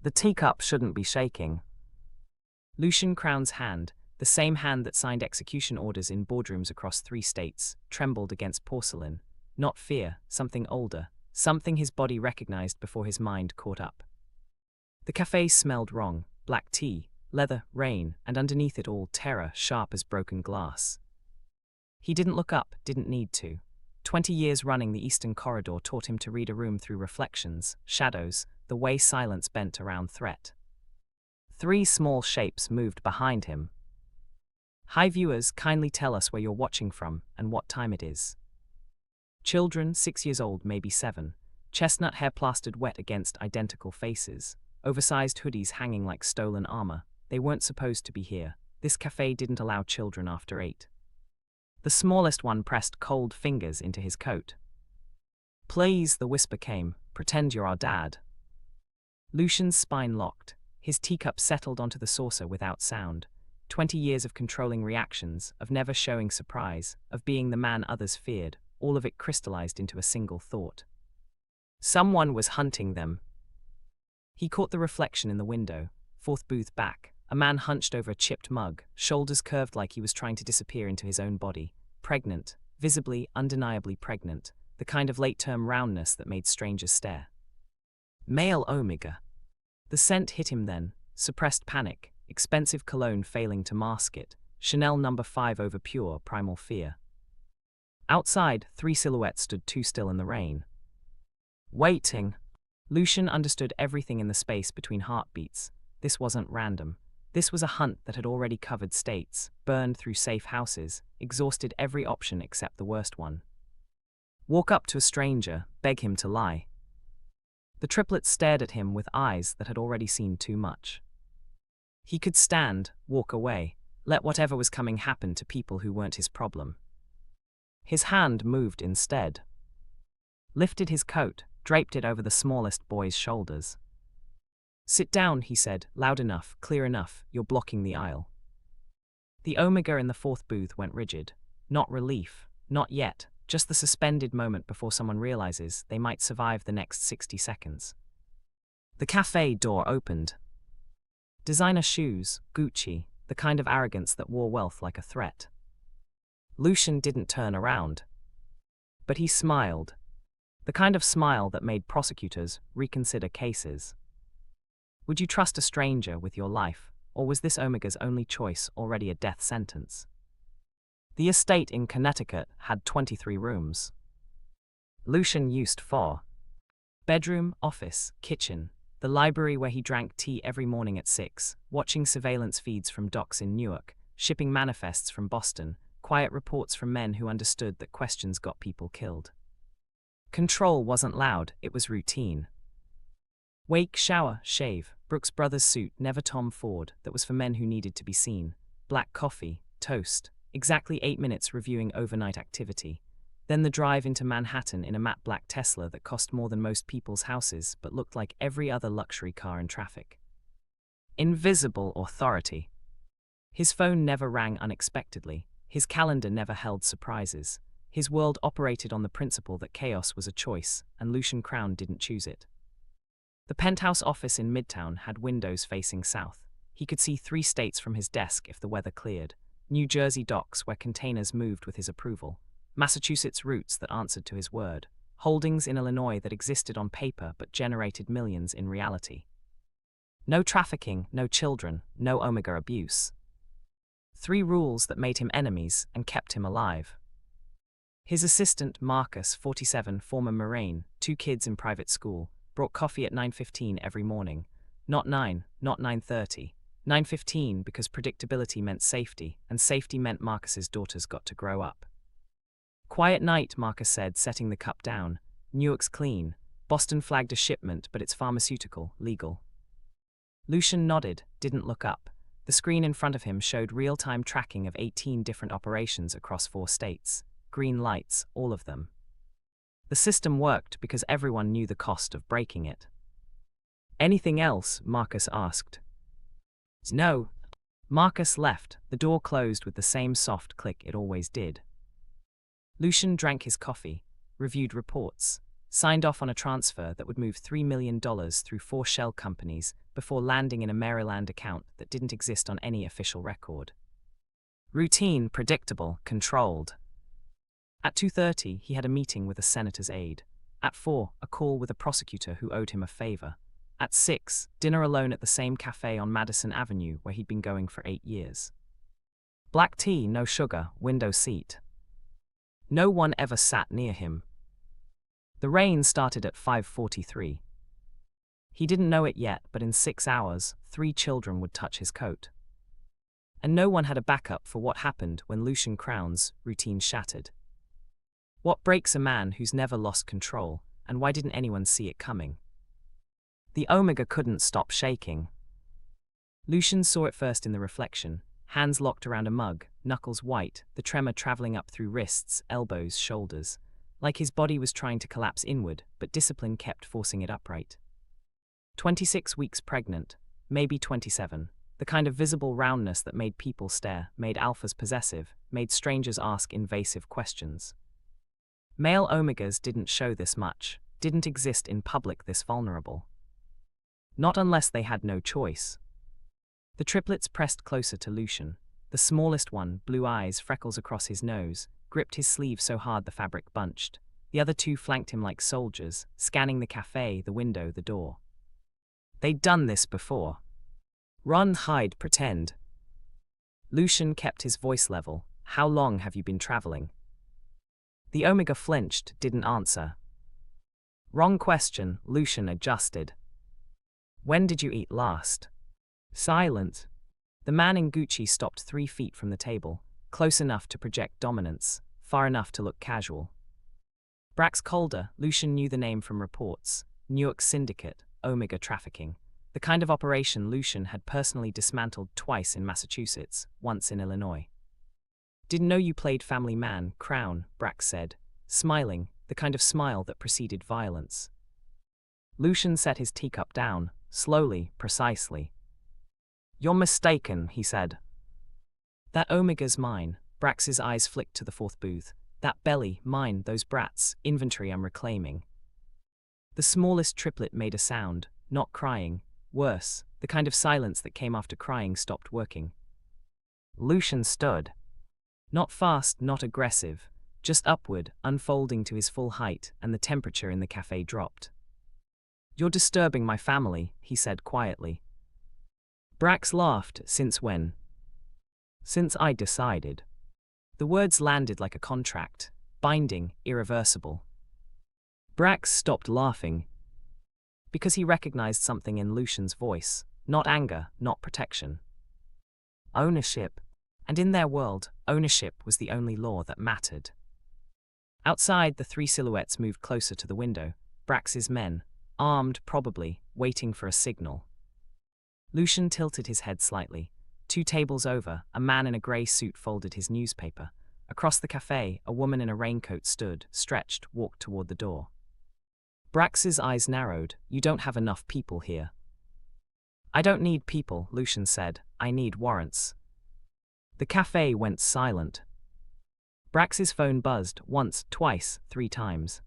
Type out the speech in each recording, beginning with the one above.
The teacup shouldn't be shaking. Lucien Crowne's hand, the same hand that signed execution orders in boardrooms across 3 states, trembled against porcelain. Not fear, something older, something his body recognized before his mind caught up. The café smelled wrong, black tea, leather, rain, and underneath it all terror sharp as broken glass. He didn't look up, didn't need to. 20 years running the Eastern Corridor taught him to read a room through reflections, shadows, the way silence bent around threat. 3 small shapes moved behind him. Hi viewers, kindly tell us where you're watching from and what time it is. Children, 6 years old, maybe 7. Chestnut hair plastered wet against identical faces. Oversized hoodies hanging like stolen armor. They weren't supposed to be here. This cafe didn't allow children after 8. The smallest one pressed cold fingers into his coat. Please, the whisper came, pretend you're our dad. Lucian's spine locked. His teacup settled onto the saucer without sound. 20 years of controlling reactions, of never showing surprise, of being the man others feared, all of it crystallized into a single thought. Someone was hunting them. He caught the reflection in the window, 4th booth back, a man hunched over a chipped mug, shoulders curved like he was trying to disappear into his own body, pregnant, visibly, undeniably pregnant, the kind of late-term roundness that made strangers stare. Male Omega. The scent hit him then, suppressed panic, expensive cologne failing to mask it, Chanel No. 5 over pure, primal fear. Outside, 3 silhouettes stood too still in the rain. Waiting. Lucian understood everything in the space between heartbeats. This wasn't random. This was a hunt that had already covered states, burned through safe houses, exhausted every option except the worst one. Walk up to a stranger, beg him to lie. The triplet stared at him with eyes that had already seen too much. He could stand, walk away, let whatever was coming happen to people who weren't his problem. His hand moved instead. Lifted his coat, draped it over the smallest boy's shoulders. Sit down, he said, loud enough, clear enough, you're blocking the aisle. The Omega in the 4th booth went rigid. Not relief, not yet, just the suspended moment before someone realizes they might survive the next 60 seconds. The cafe door opened. Designer shoes, Gucci, the kind of arrogance that wore wealth like a threat. Lucian didn't turn around. But he smiled. The kind of smile that made prosecutors reconsider cases. Would you trust a stranger with your life, or was this Omega's only choice already a death sentence? The estate in Connecticut had 23 rooms. Lucian used 4. Bedroom, office, kitchen, the library where he drank tea every morning at 6, watching surveillance feeds from docks in Newark, shipping manifests from Boston, quiet reports from men who understood that questions got people killed. Control wasn't loud, it was routine. Wake, shower, shave, Brooks Brothers suit, never Tom Ford, that was for men who needed to be seen. Black coffee, toast, exactly 8 minutes reviewing overnight activity. Then the drive into Manhattan in a matte black Tesla that cost more than most people's houses but looked like every other luxury car in traffic. Invisible authority. His phone never rang unexpectedly. His calendar never held surprises. His world operated on the principle that chaos was a choice, and Lucien Crowne didn't choose it. The penthouse office in Midtown had windows facing south. He could see 3 states from his desk if the weather cleared. New Jersey docks where containers moved with his approval. Massachusetts routes that answered to his word. Holdings in Illinois that existed on paper but generated millions in reality. No trafficking, no children, no Omega abuse. 3 rules that made him enemies and kept him alive. His assistant, Marcus, 47, former Marine, 2 kids in private school, brought coffee at 9:15 every morning. Not 9, not 9:30. 9:15 because predictability meant safety, and safety meant Marcus's daughters got to grow up. Quiet night, Marcus said, setting the cup down. Newark's clean. Boston flagged a shipment, but it's pharmaceutical, legal. Lucian nodded, didn't look up. The screen in front of him showed real-time tracking of 18 different operations across 4 states. Green lights, all of them. The system worked because everyone knew the cost of breaking it. Anything else? Marcus asked. No. Marcus left, the door closed with the same soft click it always did. Lucian drank his coffee, reviewed reports. signed off on a transfer that would move $3 million through 4 shell companies before landing in a Maryland account that didn't exist on any official record. Routine, predictable, controlled. At 2:30, he had a meeting with a senator's aide. At 4, a call with a prosecutor who owed him a favor. At 6, dinner alone at the same café on Madison Avenue where he'd been going for 8 years. Black tea, no sugar, window seat. No one ever sat near him. The rain started at 5:43. He didn't know it yet, but in 6 hours, 3 children would touch his coat. And no one had a backup for what happened when Lucien Crowne's routine shattered. What breaks a man who's never lost control, and why didn't anyone see it coming? The Omega couldn't stop shaking. Lucian saw it first in the reflection, hands locked around a mug, knuckles white, the tremor traveling up through wrists, elbows, shoulders, like his body was trying to collapse inward, but discipline kept forcing it upright. 26 weeks pregnant, maybe 27, the kind of visible roundness that made people stare, made alphas possessive, made strangers ask invasive questions. Male Omegas didn't show this much, didn't exist in public this vulnerable. Not unless they had no choice. The triplets pressed closer to Lucian. The smallest one, blue eyes, freckles across his nose, gripped his sleeve so hard the fabric bunched. The other 2 flanked him like soldiers, scanning the café, the window, the door. They'd done this before. Run, hide, pretend. Lucian kept his voice level. How long have you been traveling? The Omega flinched, didn't answer. Wrong question, Lucian adjusted. When did you eat last? Silent. The man in Gucci stopped 3 feet from the table, close enough to project dominance, far enough to look casual. Brax Calder, Lucian knew the name from reports. Newark Syndicate, Omega trafficking. The kind of operation Lucian had personally dismantled twice in Massachusetts, once in Illinois. Didn't know you played family man, Crowne, Brax said, smiling, the kind of smile that preceded violence. Lucian set his teacup down, slowly, precisely. You're mistaken, he said. That Omega's mine. Brax's eyes flicked to the 4th booth. That belly, mine, those brats, inventory I'm reclaiming. The smallest triplet made a sound, not crying, worse, the kind of silence that came after crying stopped working. Lucian stood. Not fast, not aggressive, just upward, unfolding to his full height, and the temperature in the café dropped. You're disturbing my family, he said quietly. Brax laughed. Since when? Since I decided. The words landed like a contract, binding, irreversible. Brax stopped laughing. Because he recognized something in Lucian's voice, not anger, not protection. Ownership. And in their world, ownership was the only law that mattered. Outside, the 3 silhouettes moved closer to the window, Brax's men, armed probably, waiting for a signal. Lucian tilted his head slightly. 2 tables over, a man in a grey suit folded his newspaper. Across the café, a woman in a raincoat stood, stretched, walked toward the door. Brax's eyes narrowed. You don't have enough people here. I don't need people, Lucian said. I need warrants. The café went silent. Brax's phone buzzed, once, twice, 3 times.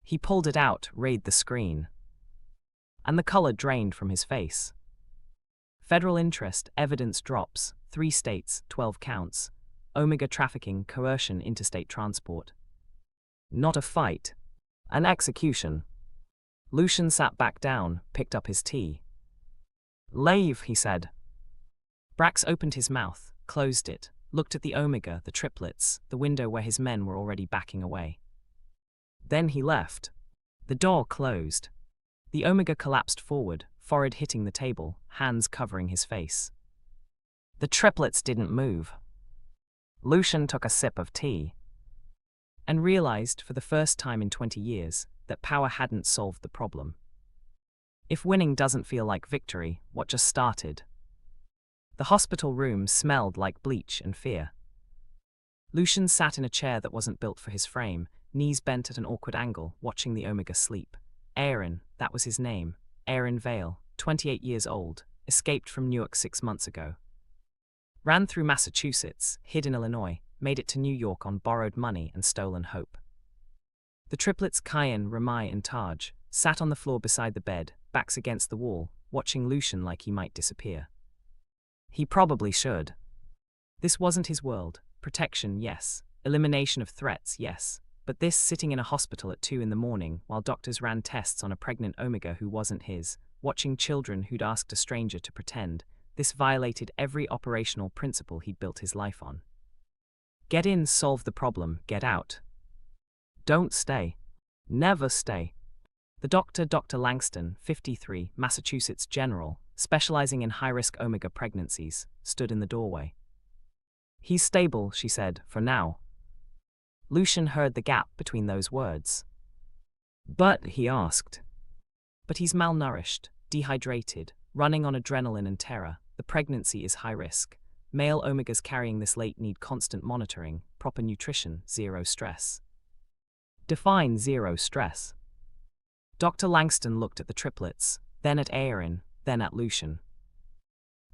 He pulled it out, read the screen. And the color drained from his face. Federal interest, evidence drops, 3 states, 12 counts. Omega trafficking, coercion, interstate transport. Not a fight. An execution. Lucian sat back down, picked up his tea. Leave, he said. Brax opened his mouth, closed it, looked at the Omega, the triplets, the window where his men were already backing away. Then he left. The door closed. The Omega collapsed forward, forehead hitting the table, hands covering his face. The triplets didn't move. Lucian took a sip of tea. And realized, for the first time in 20 years, that power hadn't solved the problem. If winning doesn't feel like victory, what just started? The hospital room smelled like bleach and fear. Lucian sat in a chair that wasn't built for his frame, knees bent at an awkward angle, watching the Omega sleep. Aaron, that was his name. Aaron Vale, 28 years old, escaped from Newark 6 months ago. Ran through Massachusetts, hid in Illinois, made it to New York on borrowed money and stolen hope. The triplets Cayenne, Ramai and Taj sat on the floor beside the bed, backs against the wall, watching Lucian like he might disappear. He probably should. This wasn't his world. Protection, yes. Elimination of threats, yes. But this sitting in a hospital at 2 in the morning while doctors ran tests on a pregnant Omega who wasn't his, watching children who'd asked a stranger to pretend, this violated every operational principle he'd built his life on. Get in, solve the problem, get out. Don't stay. Never stay. The doctor, Dr. Langston, 53, Massachusetts general, specializing in high-risk Omega pregnancies, stood in the doorway. He's stable, she said, for now. Lucian heard the gap between those words. But, he asked. But he's malnourished, dehydrated, running on adrenaline and terror. The pregnancy is high risk. Male Omegas carrying this late need constant monitoring, proper nutrition, zero stress. Define zero stress. Dr. Langston looked at the triplets, then at Aaron, then at Lucian.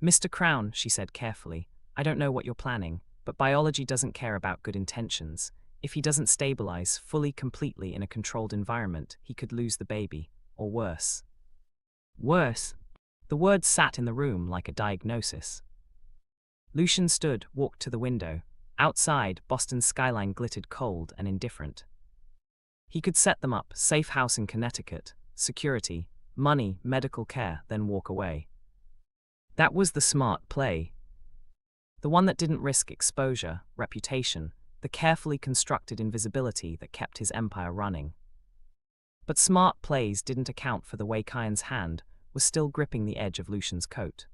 Mr. Crowne, she said carefully, I don't know what you're planning, but biology doesn't care about good intentions. If he doesn't stabilize fully completely in a controlled environment, he could lose the baby, or worse. Worse? The words sat in the room like a diagnosis. Lucian stood, walked to the window. Outside, Boston's skyline glittered cold and indifferent. He could set them up, safe house in Connecticut, security, money, medical care, then walk away. That was the smart play. The one that didn't risk exposure, reputation, the carefully constructed invisibility that kept his empire running. But smart plays didn't account for the way Cayenne's hand was still gripping the edge of Lucian's coat.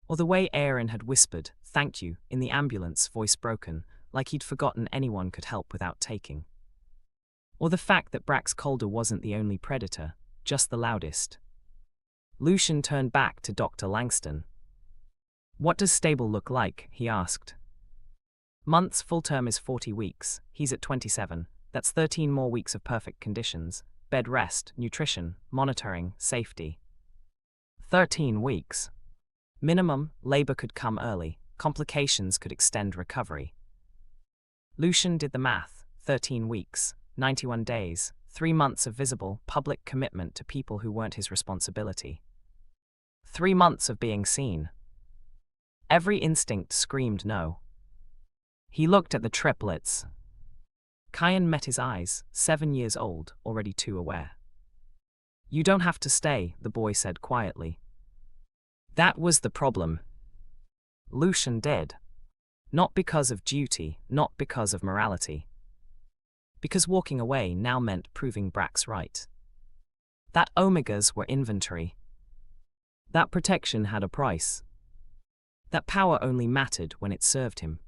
Or the way Aaron had whispered, "Thank you," in the ambulance, voice broken, like he'd forgotten anyone could help without taking. Or the fact that Brax Calder wasn't the only predator, just the loudest. Lucian turned back to Dr. Langston. What does stable look like? He asked. Months, full term is 40 weeks. He's at 27. That's 13 more weeks of perfect conditions. Bed rest, nutrition, monitoring, safety. 13 weeks. Minimum, labor could come early. Complications could extend recovery. Lucian did the math. 13 weeks, 91 days, 3 months of visible, public commitment to people who weren't his responsibility. 3 months of being seen. Every instinct screamed no. He looked at the triplets. Cayenne met his eyes, 7 years old, already too aware. You don't have to stay, the boy said quietly. That was the problem. Lucian did. Not because of duty, not because of morality. Because walking away now meant proving Brax right. That Omegas were inventory. That protection had a price. That power only mattered when it served him.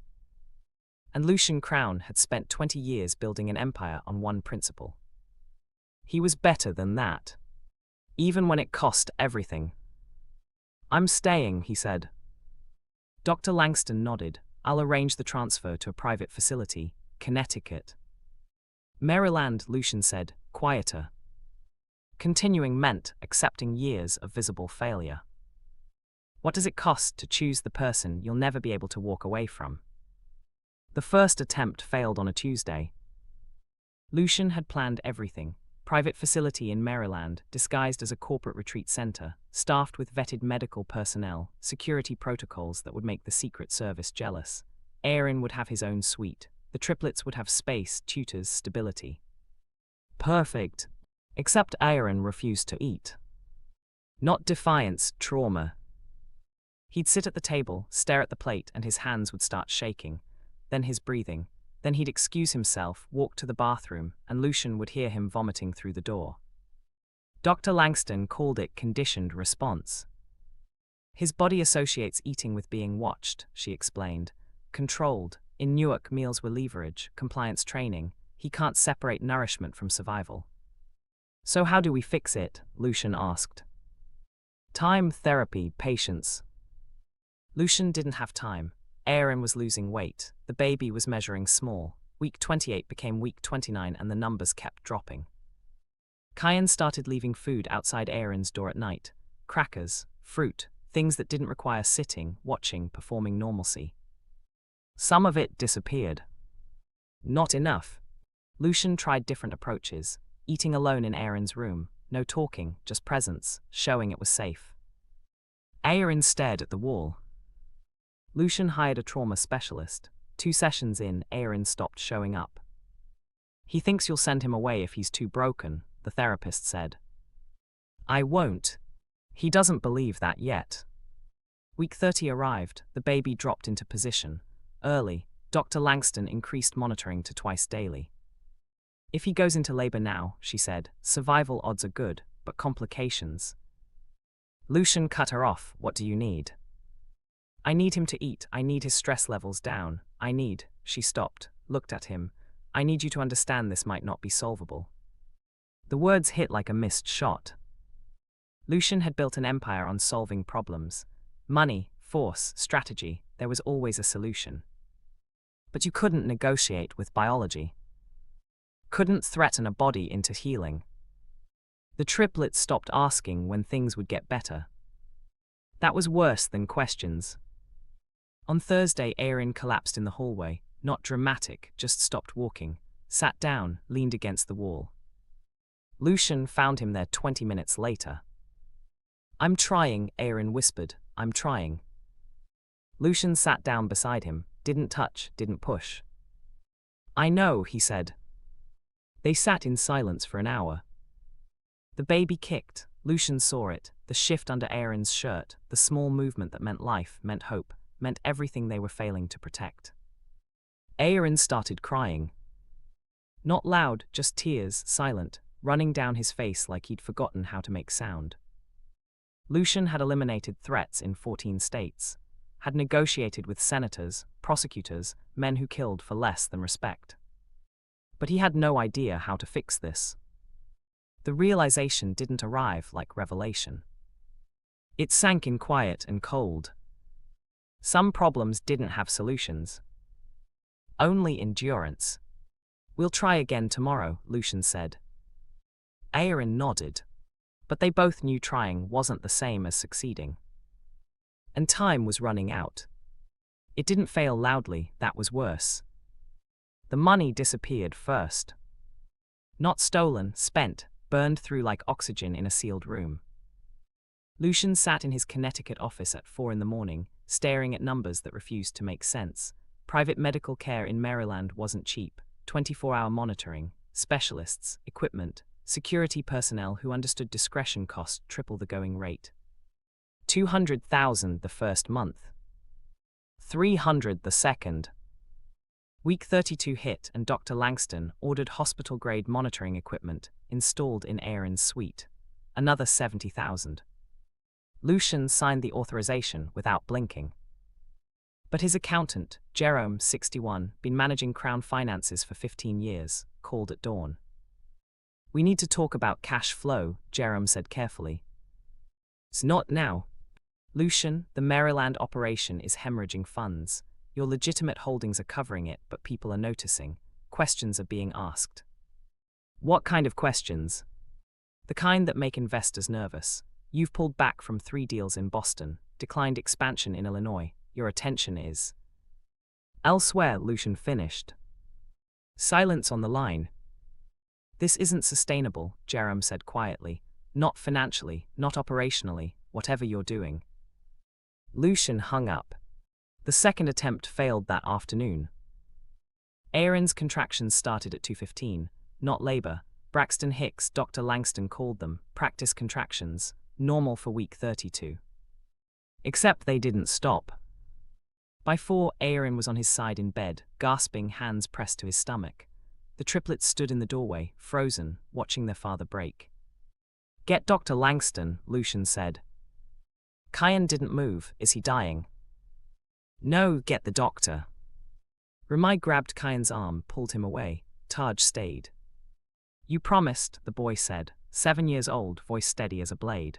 And Lucien Crowne had spent 20 years building an empire on one principle. He was better than that. Even when it cost everything. I'm staying, he said. Dr. Langston nodded. I'll arrange the transfer to a private facility, Connecticut. Maryland, Lucian said, quieter. Continuing meant accepting years of visible failure. What does it cost to choose the person you'll never be able to walk away from? The first attempt failed on a Tuesday. Lucian had planned everything. Private facility in Maryland, disguised as a corporate retreat center, staffed with vetted medical personnel, security protocols that would make the Secret Service jealous. Aaron would have his own suite. The triplets would have space, tutors, stability. Perfect. Except Aaron refused to eat. Not defiance, trauma. He'd sit at the table, stare at the plate, and his hands would start shaking. Then his breathing. Then he'd excuse himself, walk to the bathroom, and Lucian would hear him vomiting through the door. Dr. Langston called it conditioned response. His body associates eating with being watched, she explained. Controlled. In Newark, meals were leverage, compliance training. He can't separate nourishment from survival. So how do we fix it? Lucian asked. Time, therapy, patience. Lucian didn't have time. Aaron was losing weight. The baby was measuring small. Week 28 became week 29 and the numbers kept dropping. Cayenne started leaving food outside Aaron's door at night. Crackers, fruit, things that didn't require sitting, watching, performing normalcy. Some of it disappeared. Not enough. Lucian tried different approaches, eating alone in Aaron's room, no talking, just presence, showing it was safe. Aaron stared at the wall. Lucian hired a trauma specialist. 2 sessions in, Aaron stopped showing up. He thinks you'll send him away if he's too broken, the therapist said. I won't. He doesn't believe that yet. Week 30 arrived, the baby dropped into position. Early, Dr. Langston increased monitoring to twice daily. If he goes into labor now, she said, survival odds are good, but complications. Lucian cut her off. What do you need? I need him to eat. I need his stress levels down. She stopped, looked at him. I need you to understand this might not be solvable. The words hit like a missed shot. Lucian had built an empire on solving problems. Money, force, strategy, there was always a solution. But you couldn't negotiate with biology. Couldn't threaten a body into healing. The triplet stopped asking when things would get better. That was worse than questions. On Thursday, Aaron collapsed in the hallway, not dramatic, just stopped walking, sat down, leaned against the wall. Lucian found him there 20 minutes later. I'm trying, Aaron whispered, I'm trying. Lucian sat down beside him, didn't touch, didn't push. I know, he said. They sat in silence for an hour. The baby kicked. Lucian saw it, the shift under Aaron's shirt, the small movement that meant life, meant hope, meant everything they were failing to protect. Aaron started crying. Not loud, just tears, silent, running down his face like he'd forgotten how to make sound. Lucian had eliminated threats in 14 states, had negotiated with senators, prosecutors, men who killed for less than respect. But he had no idea how to fix this. The realization didn't arrive like revelation. It sank in quiet and cold. Some problems didn't have solutions. Only endurance. We'll try again tomorrow, Lucian said. Aaron nodded. But they both knew trying wasn't the same as succeeding. And time was running out. It didn't fail loudly, that was worse. The money disappeared first. Not stolen, spent, burned through like oxygen in a sealed room. Lucian sat in his Connecticut office at 4 a.m, staring at numbers that refused to make sense. Private medical care in Maryland wasn't cheap. 24-hour monitoring, specialists, equipment, security personnel who understood discretion cost triple the going rate. $200,000 the first month. $300 the second. Week 32 hit and Dr. Langston ordered hospital-grade monitoring equipment installed in Aaron's suite. Another $70,000. Lucian signed the authorization without blinking. But his accountant, Jerome, 61, been managing Crowne finances for 15 years, called at dawn. We need to talk about cash flow, Jerome said carefully. It's not now. Lucian, the Maryland operation is hemorrhaging funds. Your legitimate holdings are covering it, but people are noticing. Questions are being asked. What kind of questions? The kind that make investors nervous. You've pulled back from 3 deals in Boston, declined expansion in Illinois. Your attention is elsewhere, Lucian finished. Silence on the line. This isn't sustainable, Jerome said quietly. Not financially, not operationally, whatever you're doing. Lucian hung up. The second attempt failed that afternoon. Aaron's contractions started at 2:15, not labor. Braxton Hicks, Dr. Langston called them, practice contractions, normal for week 32. Except they didn't stop. By 4, Aaron was on his side in bed, gasping, hands pressed to his stomach. The triplets stood in the doorway, frozen, watching their father break. Get Dr. Langston, Lucian said. Kyan didn't move. Is he dying? No, get the doctor. Ramai grabbed Kyan's arm, pulled him away. Taj stayed. You promised, the boy said, 7 years old, voice steady as a blade.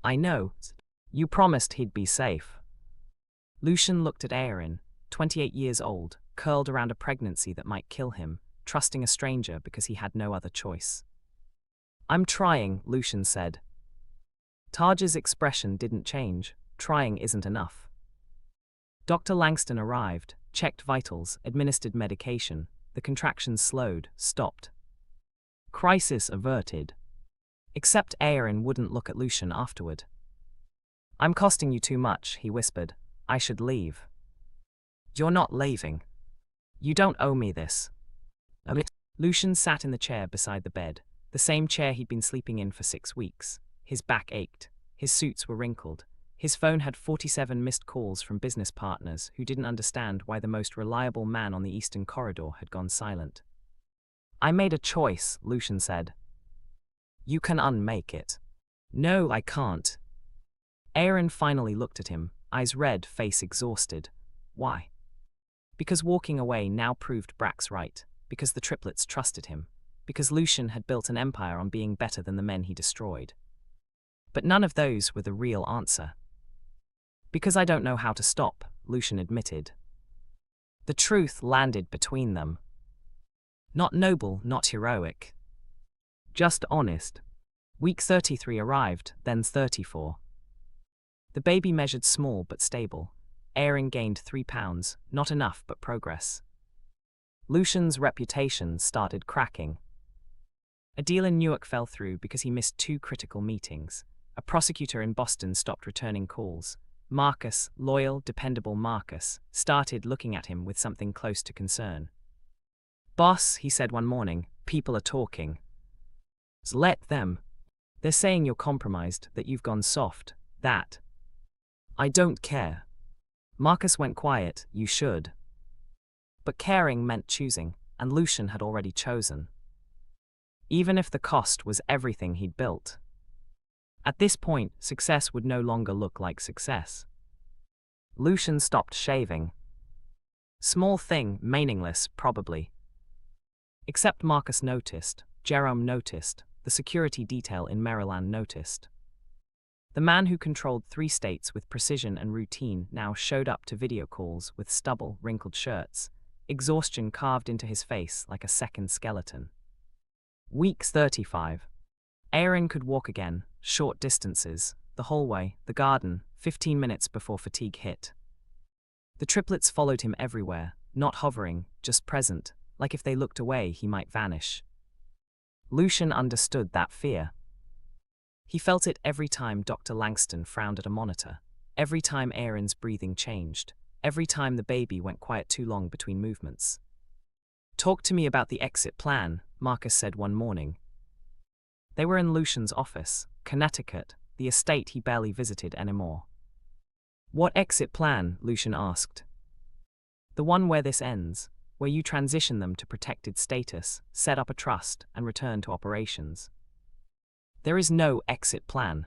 I know. You promised he'd be safe. Lucian looked at Aaron, 28 years old, curled around a pregnancy that might kill him, trusting a stranger because he had no other choice. I'm trying, Lucian said. Taj's expression didn't change. Trying isn't enough. Dr. Langston arrived, checked vitals, administered medication. The contractions slowed, stopped. Crisis averted. Except Aaron wouldn't look at Lucian afterward. "I'm costing you too much," he whispered. "I should leave." "You're not leaving. You don't owe me this." Lucian sat in the chair beside the bed, the same chair he'd been sleeping in for 6 weeks. His back ached. His suits were wrinkled. His phone had 47 missed calls from business partners who didn't understand why the most reliable man on the Eastern Corridor had gone silent. "I made a choice," Lucian said. "You can unmake it." "No, I can't." Aaron finally looked at him, eyes red, face exhausted. "Why?" "Because walking away now proved Brack's right. Because the triplets trusted him. Because Lucian had built an empire on being better than the men he destroyed. But none of those were the real answer." "Because I don't know how to stop," Lucian admitted. The truth landed between them. Not noble, not heroic. Just honest. Week 33 arrived, then 34. The baby measured small but stable. Aaron gained 3 pounds, not enough but progress. Lucian's reputation started cracking. A deal in Newark fell through because he missed 2 critical meetings. A prosecutor in Boston stopped returning calls. Marcus, loyal, dependable Marcus, started looking at him with something close to concern. "Boss," he said one morning, "people are talking." "Let them. They're saying you're compromised, that you've gone soft, that." "I don't care." Marcus went quiet. "You should." But caring meant choosing, and Lucian had already chosen. Even if the cost was everything he'd built. At this point, success would no longer look like success. Lucian stopped shaving. Small thing, meaningless, probably. Except Marcus noticed, Jerome noticed, the security detail in Maryland noticed. The man who controlled 3 states with precision and routine now showed up to video calls with stubble, wrinkled shirts, exhaustion carved into his face like a second skeleton. Week 35. Aaron could walk again, short distances, the hallway, the garden, 15 minutes before fatigue hit. The triplets followed him everywhere, not hovering, just present, like if they looked away he might vanish. Lucian understood that fear. He felt it every time Dr. Langston frowned at a monitor, every time Aaron's breathing changed, every time the baby went quiet too long between movements. "Talk to me about the exit plan," Marcus said one morning. They were in Lucian's office, Connecticut, the estate he barely visited anymore. "What exit plan?" Lucian asked. "The one where this ends, where you transition them to protected status, set up a trust, and return to operations." "There is no exit plan."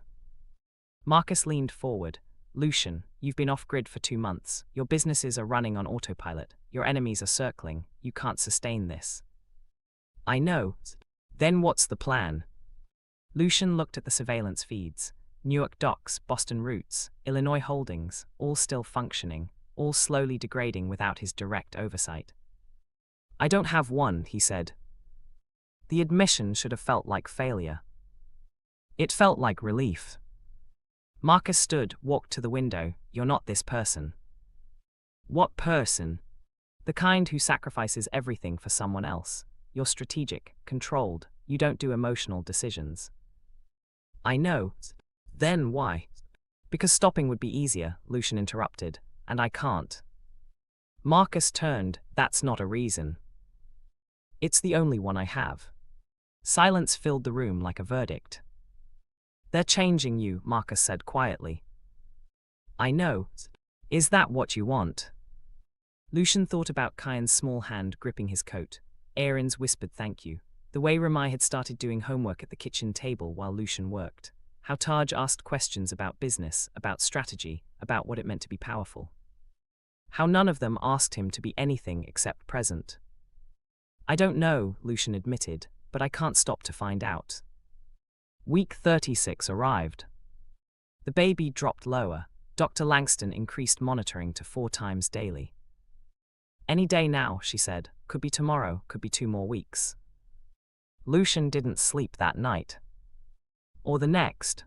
Marcus leaned forward. "Lucian, you've been off-grid for 2 months. Your businesses are running on autopilot. Your enemies are circling. You can't sustain this." "I know. Then what's the plan?" Lucian looked at the surveillance feeds. Newark docks, Boston routes, Illinois holdings, all still functioning, all slowly degrading without his direct oversight. "I don't have one," he said. The admission should have felt like failure. It felt like relief. Marcus stood, walked to the window. "You're not this person." "What person?" "The kind who sacrifices everything for someone else. You're strategic, controlled, you don't do emotional decisions." "I know." "Then why?" "Because stopping would be easier," Lucian interrupted, "and I can't." Marcus turned. "That's not a reason." "It's the only one I have." Silence filled the room like a verdict. "They're changing you," Marcus said quietly. "I know. Is that what you want?" Lucian thought about Kyan's small hand gripping his coat, Aaron's whispered thank you, the way Ramai had started doing homework at the kitchen table while Lucian worked, how Taj asked questions about business, about strategy, about what it meant to be powerful. How none of them asked him to be anything except present. "I don't know," Lucian admitted, "but I can't stop to find out." Week 36 arrived. The baby dropped lower. Dr. Langston increased monitoring to 4 times daily. "Any day now," she said. "Could be tomorrow, could be 2 more weeks." Lucian didn't sleep that night. Or the next.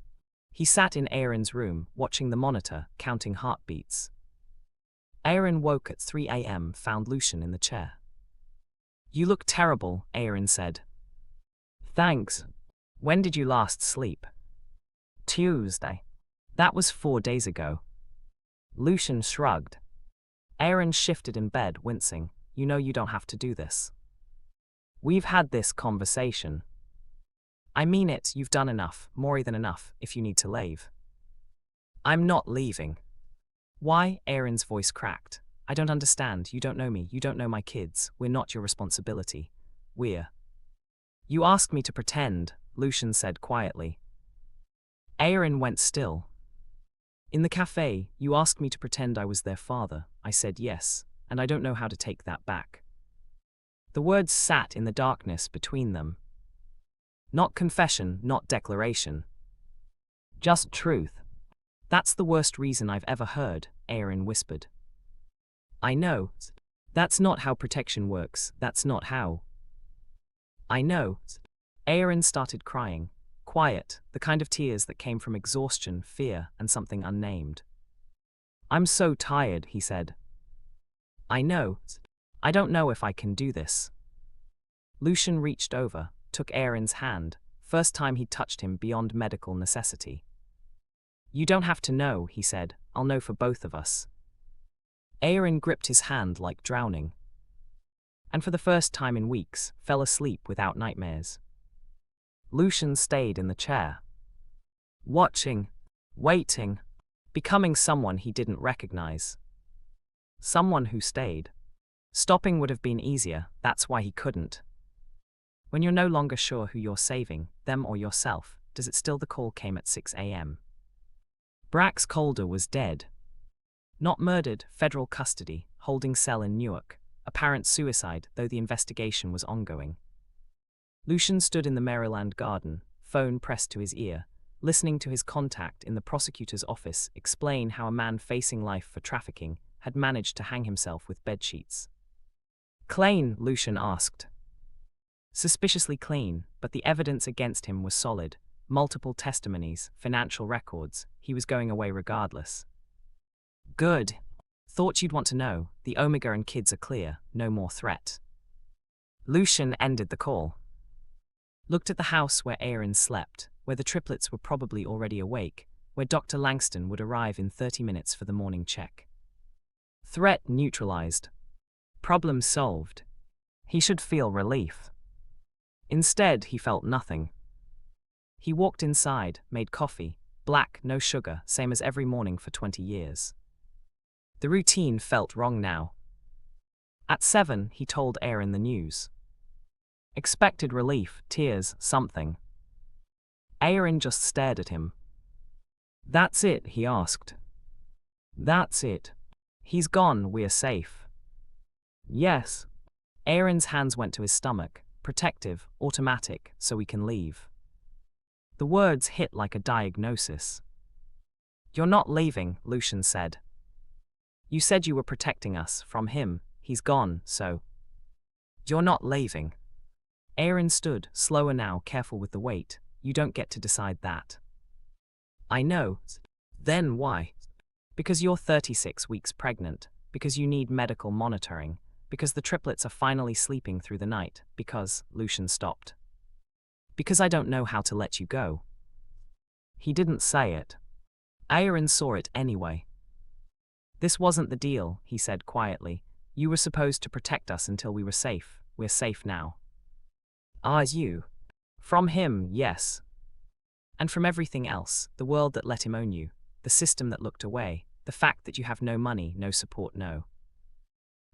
He sat in Aaron's room, watching the monitor, counting heartbeats. Aaron woke at 3 a.m., found Lucian in the chair. You look terrible, Aaron said. Thanks. When did you last sleep? Tuesday. That was 4 days ago. Lucian shrugged. Aaron shifted in bed, wincing. You know you don't have to do this. We've had this conversation. I mean it, you've done enough, more than enough, if you need to leave. I'm not leaving. Why? Aaron's voice cracked. I don't understand, you don't know me, you don't know my kids, we're not your responsibility. We're. You asked me to pretend, Lucian said quietly. Aaron went still. In the café, you asked me to pretend I was their father. I said yes, and I don't know how to take that back. The words sat in the darkness between them. Not confession, not declaration. Just truth. That's the worst reason I've ever heard, Aaron whispered. I know. That's not how protection works, that's not how. I know. Aaron started crying. Quiet, the kind of tears that came from exhaustion, fear, and something unnamed. I'm so tired, he said. I know. I don't know if I can do this. Lucian reached over, took Aaron's hand, first time he'd touched him beyond medical necessity. You don't have to know, he said, I'll know for both of us. Aaron gripped his hand like drowning. And for the first time in weeks, fell asleep without nightmares. Lucian stayed in the chair. Watching, waiting, becoming someone he didn't recognize. Someone who stayed. Stopping would have been easier, that's why he couldn't. When you're no longer sure who you're saving, them or yourself, does it still? The call came at 6 a.m. Brax Calder was dead. Not murdered, federal custody, holding cell in Newark. Apparent suicide, though the investigation was ongoing. Lucian stood in the Maryland garden, phone pressed to his ear, listening to his contact in the prosecutor's office explain how a man facing life for trafficking had managed to hang himself with bedsheets. Clean, Lucian asked. Suspiciously clean, but the evidence against him was solid. Multiple testimonies, financial records, he was going away regardless. Good. Thought you'd want to know, the Omega and kids are clear, no more threat. Lucian ended the call. Looked at the house where Aaron slept, where the triplets were probably already awake, where Dr. Langston would arrive in 30 minutes for the morning check. Threat neutralized. Problem solved. He should feel relief. Instead, he felt nothing. He walked inside, made coffee, black, no sugar, same as every morning for 20 years. The routine felt wrong now. At 7, he told Aaron the news. Expected relief, tears, something. Aaron just stared at him. That's it, he asked. That's it. He's gone, we're safe. Yes. Aaron's hands went to his stomach, protective, automatic, so we can leave. The words hit like a diagnosis. You're not leaving, Lucian said. You said you were protecting us from him, he's gone, so. You're not leaving. Aaron stood, slower now, careful with the weight. You don't get to decide that. I know. Then why? Because you're 36 weeks pregnant, because you need medical monitoring, because the triplets are finally sleeping through the night, because, Lucian stopped. Because I don't know how to let you go. He didn't say it. Aaron saw it anyway. This wasn't the deal, he said quietly. You were supposed to protect us until we were safe. We're safe now. Are you? From him, yes. And from everything else, the world that let him own you, the system that looked away, the fact that you have no money, no support, no.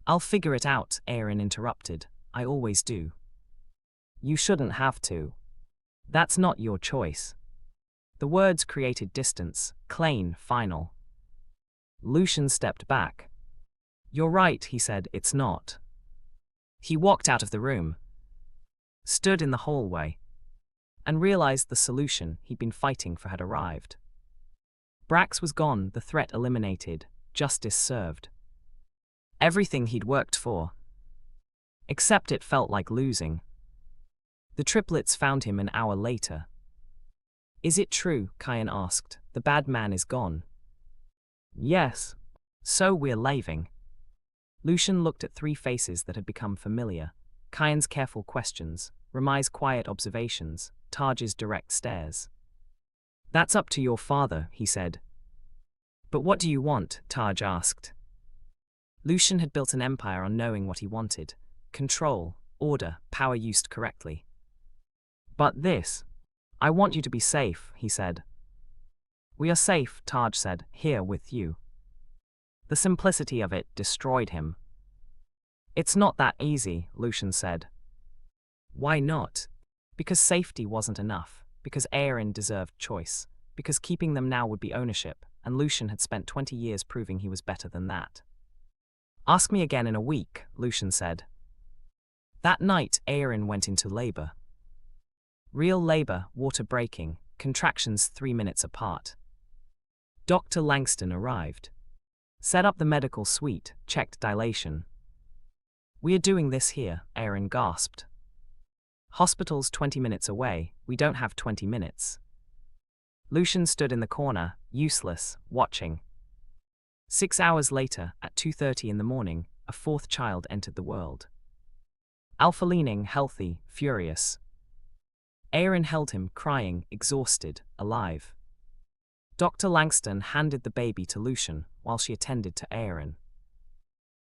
I'll figure it out, Aaron interrupted. I always do. You shouldn't have to. That's not your choice. The words created distance, plain, final. Lucian stepped back. You're right, he said, it's not. He walked out of the room, stood in the hallway, and realized the solution he'd been fighting for had arrived. Brax was gone, the threat eliminated, justice served. Everything he'd worked for. Except it felt like losing. The triplets found him an hour later. Is it true, Kyan asked, the bad man is gone? Yes. So we're leaving. Lucian looked at 3 faces that had become familiar. Kyan's careful questions, Ramai's quiet observations, Taj's direct stares. "That's up to your father," he said. "But what do you want?" Taj asked. Lucian had built an empire on knowing what he wanted: control, order, power used correctly. "But this, I want you to be safe," he said. "We are safe," Taj said, "here with you." The simplicity of it destroyed him. "It's not that easy," Lucian said. "Why not?" "Because safety wasn't enough, because Aaron deserved choice, because keeping them now would be ownership, and Lucian had spent 20 years proving he was better than that." "Ask me again in a week," Lucian said. That night, Aaron went into labor. Real labor, water breaking, contractions 3 minutes apart. Dr. Langston arrived. Set up the medical suite, checked dilation. "We are doing this here," Aaron gasped. "Hospital's 20 minutes away, we don't have 20 minutes. Lucian stood in the corner, useless, watching. 6 hours later, at 2:30 in the morning, a fourth child entered the world. Alpha-leaning, healthy, furious. Aaron held him, crying, exhausted, alive. Dr. Langston handed the baby to Lucian while she attended to Aaron.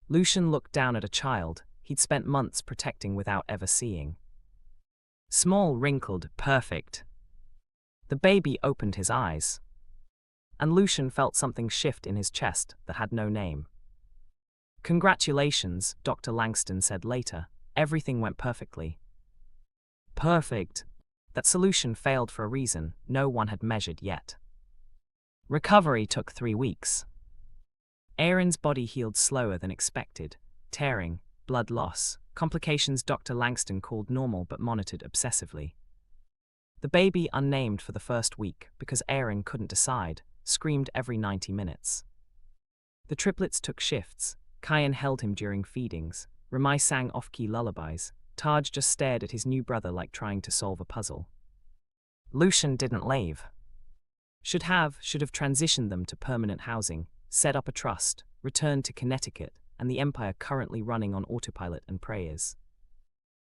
Lucian looked down at a child he'd spent months protecting without ever seeing. Small, wrinkled, perfect. The baby opened his eyes. And Lucian felt something shift in his chest that had no name. "Congratulations," Dr. Langston said later. "Everything went perfectly." Perfect. That solution failed for a reason no one had measured yet. Recovery took 3 weeks. Aaron's body healed slower than expected, tearing, blood loss, complications Dr. Langston called normal but monitored obsessively. The baby, unnamed for the first week because Aaron couldn't decide, screamed every 90 minutes. The triplets took shifts. Kyan held him during feedings. Ramai sang off-key lullabies. Taj just stared at his new brother like trying to solve a puzzle. Lucian didn't leave. Should have transitioned them to permanent housing, set up a trust, returned to Connecticut, and the empire currently running on autopilot and prayers.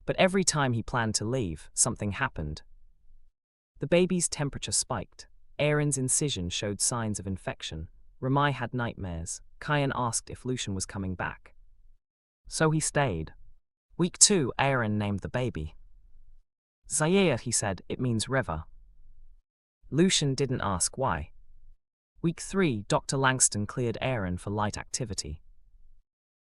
But every time he planned to leave, something happened. The baby's temperature spiked. Aaron's incision showed signs of infection. Ramai had nightmares. Kyan asked if Lucian was coming back. So he stayed. Week 2, Aaron named the baby. "Zaire," he said, "it means river." Lucian didn't ask why. Week 3, Dr. Langston cleared Aaron for light activity.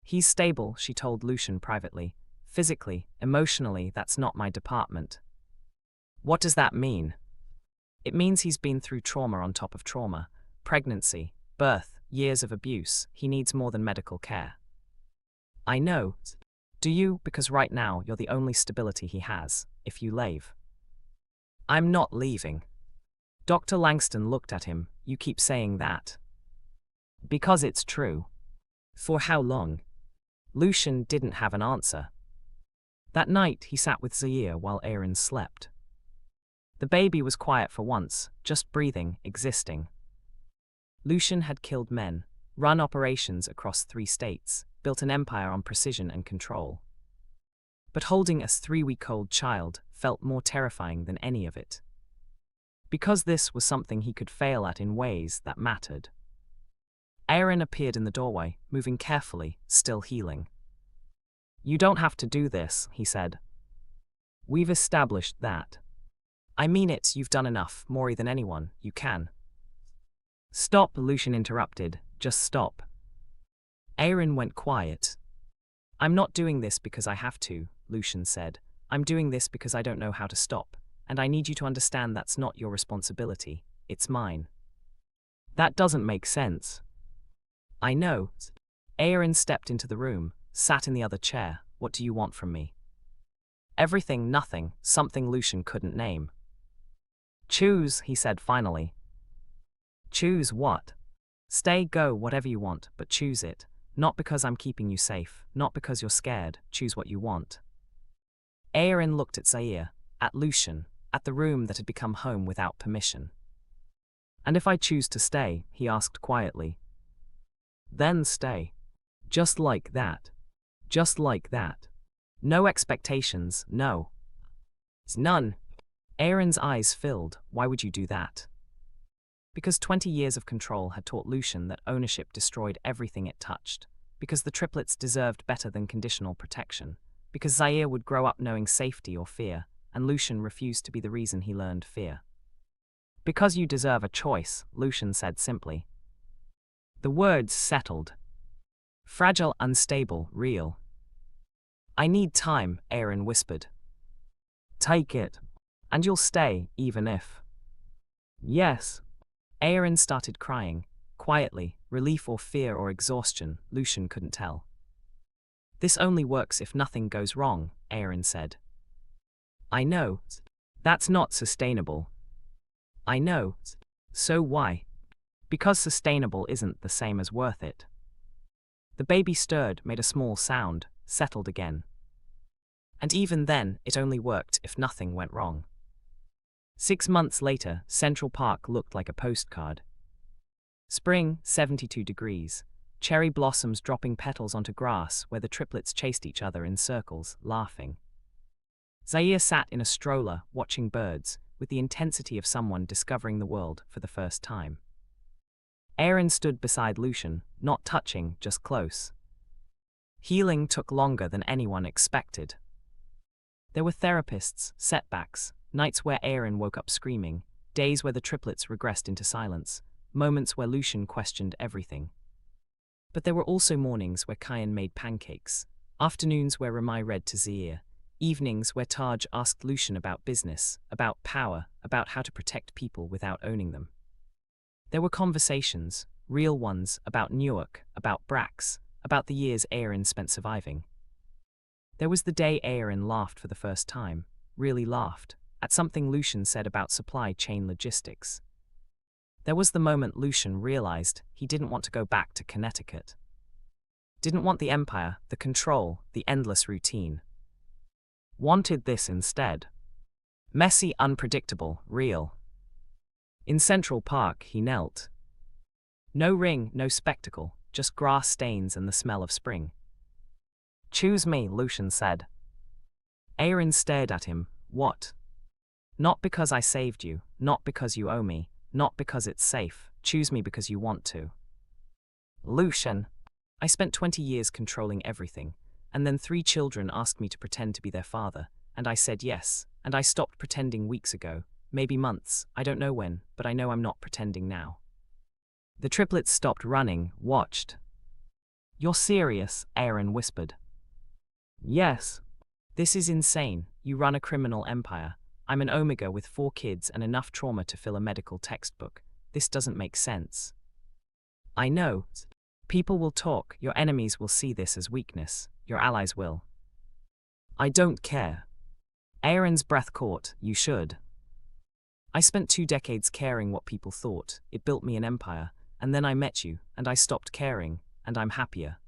"He's stable," she told Lucian privately. "Physically, emotionally, that's not my department." "What does that mean?" "It means he's been through trauma on top of trauma. Pregnancy, birth, years of abuse. He needs more than medical care." "I know. Do you? Because right now you're the only stability he has, if you leave." "I'm not leaving." Dr. Langston looked at him. "You keep saying that." "Because it's true." "For how long?" Lucian didn't have an answer. That night he sat with Zaire while Aaron slept. The baby was quiet for once, just breathing, existing. Lucian had killed men, run operations across 3 states, built an empire on precision and control. But holding a 3-week-old child felt more terrifying than any of it. Because this was something he could fail at in ways that mattered. Aaron appeared in the doorway, moving carefully, still healing. "You don't have to do this," he said. "We've established that." "I mean it, you've done enough, more than anyone, you can." "Stop," Lucian interrupted, "just stop." Aaron went quiet. "I'm not doing this because I have to," Lucian said. "I'm doing this because I don't know how to stop, and I need you to understand that's not your responsibility, it's mine." "That doesn't make sense." "I know." Aaron stepped into the room, sat in the other chair. "What do you want from me?" "Everything, nothing, something Lucian couldn't name." "Choose," he said finally. "Choose what?" "Stay, go, whatever you want, but choose it. Not because I'm keeping you safe, not because you're scared, choose what you want." Aaron looked at Zaire, at Lucian, at the room that had become home without permission. "And if I choose to stay?" he asked quietly. "Then stay. Just like that. Just like that." No expectations, no. None. Aaron's eyes filled. Why would you do that? Because 20 years of control had taught Lucian that ownership destroyed everything it touched. Because the triplets deserved better than conditional protection. Because Zaire would grow up knowing safety or fear, and Lucian refused to be the reason he learned fear. Because you deserve a choice, Lucian said simply. The words settled. Fragile, unstable, real. I need time, Aaron whispered. Take it. And you'll stay, even if. Yes. Aaron started crying, quietly, relief or fear or exhaustion, Lucian couldn't tell. This only works if nothing goes wrong, Aaron said. I know. That's not sustainable. I know. So why? Because sustainable isn't the same as worth it. The baby stirred, made a small sound, settled again. And even then, it only worked if nothing went wrong. 6 months later, Central Park looked like a postcard. Spring, 72 degrees. Cherry blossoms dropping petals onto grass where the triplets chased each other in circles, laughing. Zaire sat in a stroller, watching birds, with the intensity of someone discovering the world for the first time. Aaron stood beside Lucian, not touching, just close. Healing took longer than anyone expected. There were therapists, setbacks, nights where Aaron woke up screaming, days where the triplets regressed into silence, moments where Lucian questioned everything. But there were also mornings where Kyan made pancakes, afternoons where Ramai read to Zaire, evenings where Taj asked Lucian about business, about power, about how to protect people without owning them. There were conversations, real ones, about Newark, about Brax, about the years Aaron spent surviving. There was the day Aaron laughed for the first time, really laughed, at something Lucian said about supply chain logistics. There was the moment Lucian realized he didn't want to go back to Connecticut. Didn't want the empire, the control, the endless routine. Wanted this instead. Messy, unpredictable, real. In Central Park, he knelt. No ring, no spectacle, just grass stains and the smell of spring. Choose me, Lucian said. Aaron stared at him. What? Not because I saved you, not because you owe me, not because it's safe, choose me because you want to. Lucian. I spent 20 years controlling everything, and then 3 children asked me to pretend to be their father, and I said yes, and I stopped pretending weeks ago, maybe months, I don't know when, but I know I'm not pretending now. The triplets stopped running, watched. You're serious, Aaron whispered. Yes. This is insane, you run a criminal empire. I'm an Omega with 4 kids and enough trauma to fill a medical textbook. This doesn't make sense. I know. People will talk, your enemies will see this as weakness, your allies will. I don't care. Aaron's breath caught, you should. I spent 2 decades caring what people thought, it built me an empire, and then I met you, and I stopped caring, and I'm happier.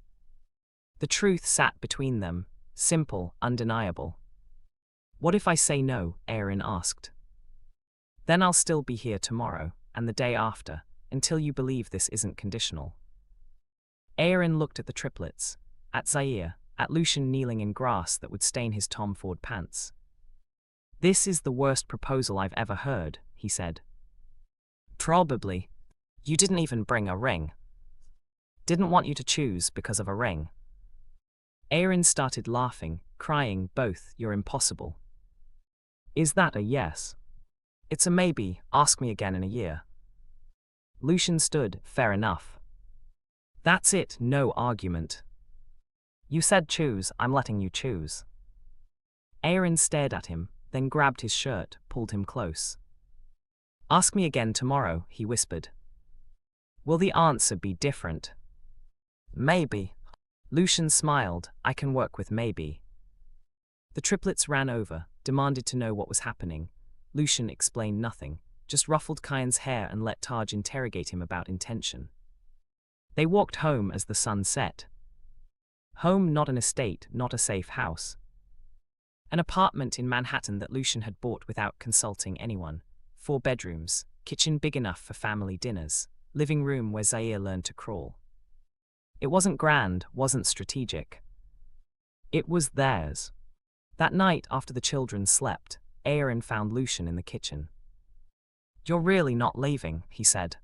The truth sat between them, simple, undeniable. What if I say no? Aaron asked. Then I'll still be here tomorrow, and the day after, until you believe this isn't conditional. Aaron looked at the triplets, at Zaire, at Lucian kneeling in grass that would stain his Tom Ford pants. This is the worst proposal I've ever heard, he said. Probably. You didn't even bring a ring. Didn't want you to choose because of a ring. Aaron started laughing, crying, both, you're impossible. Is that a yes? It's a maybe, ask me again in a year. Lucian stood, fair enough. That's it, no argument. You said choose, I'm letting you choose. Aaron stared at him, then grabbed his shirt, pulled him close. Ask me again tomorrow, he whispered. Will the answer be different? Maybe. Lucian smiled, I can work with maybe. The triplets ran over, demanded to know what was happening. Lucian explained nothing, just ruffled Kyan's hair and let Taj interrogate him about intention. They walked home as the sun set. Home, not an estate, not a safe house. An apartment in Manhattan that Lucian had bought without consulting anyone. 4 bedrooms, kitchen big enough for family dinners, living room where Zaire learned to crawl. It wasn't grand, wasn't strategic. It was theirs. That night, after the children slept, Aaron found Lucian in the kitchen. "You're really not leaving," he said.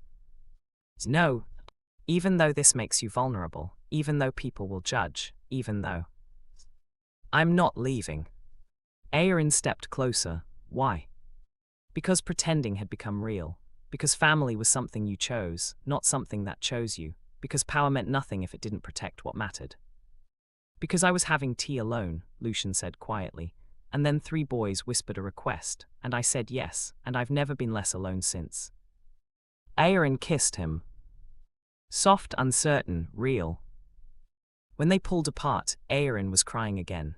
"No. Even though this makes you vulnerable, even though people will judge, even though..." "I'm not leaving." Aaron stepped closer. "Why?" "Because pretending had become real. Because family was something you chose, not something that chose you. Because power meant nothing if it didn't protect what mattered." "Because I was having tea alone," Lucian said quietly, "and then 3 boys whispered a request, and I said yes, and I've never been less alone since." Aaron kissed him. Soft, uncertain, real. When they pulled apart, Aaron was crying again.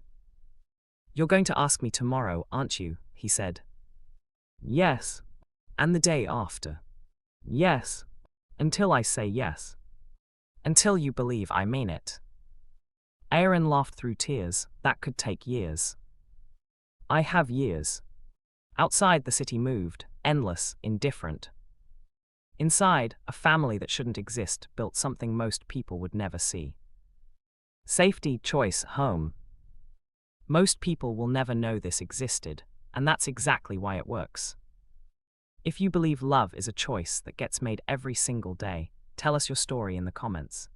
"You're going to ask me tomorrow, aren't you?" he said. "Yes." "And the day after?" "Yes." "Until I say yes. Until you believe I mean it." Aaron laughed through tears. "That could take years." "I have years." Outside, the city moved, endless, indifferent. Inside, a family that shouldn't exist built something most people would never see. Safety, choice, home. Most people will never know this existed, and that's exactly why it works. If you believe love is a choice that gets made every single day, tell us your story in the comments.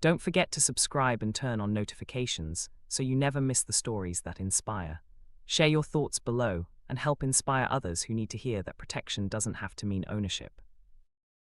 Don't forget to subscribe and turn on notifications so you never miss the stories that inspire. Share your thoughts below and help inspire others who need to hear that protection doesn't have to mean ownership.